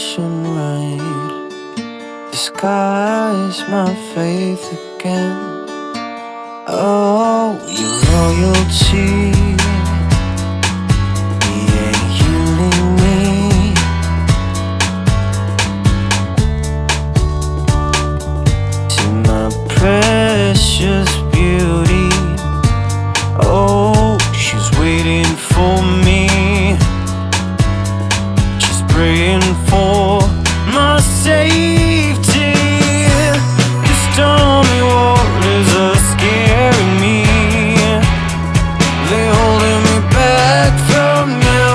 ocean rain disguise my faith again. Oh, your royalty, yeah, healing me. To my precious beauty, oh, she's waiting for me. She's praying for my safety. The stormy waters are scaring me. They're holding me back from you.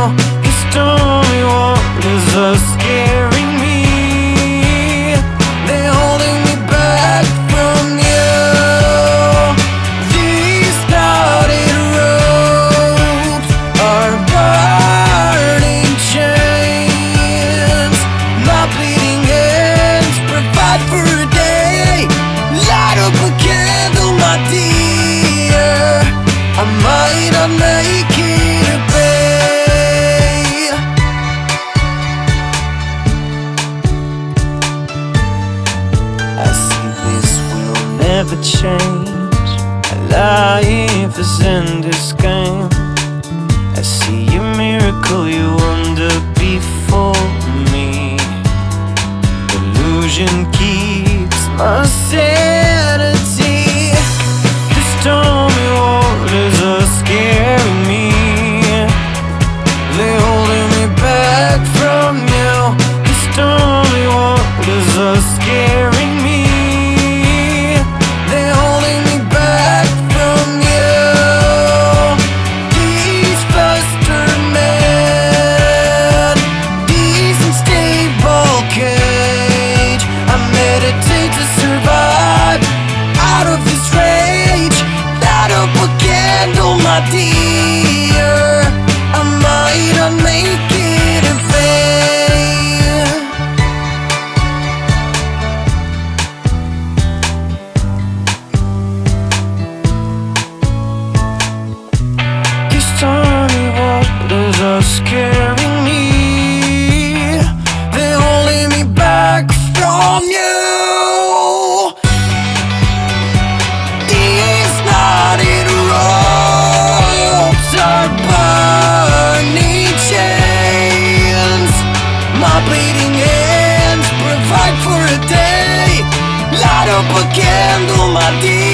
The stormy waters are scaring me. They're holding me back from you. These knotted ropes are burning chains. My bleeding hands provide for a day. Light up a candle, my dear. I might not make it a bay. I see this will never change. Life is in this game. I see a miracle you wonder before me. Illusion keeps my sanity. The stormy waters are scaring me. They're holding me back from you. The stormy waters are scaring me. They're holding me back from you. These fluster men, these unstable cage. I meditate to survive out of this rage. Light up a candle, my dear. I might not make it a vain. These stormy waters are scaring me. They're holding me back from you. These knotted ropes are burning chains. My bleeding hands provide for a day. Light up a candle, my dear.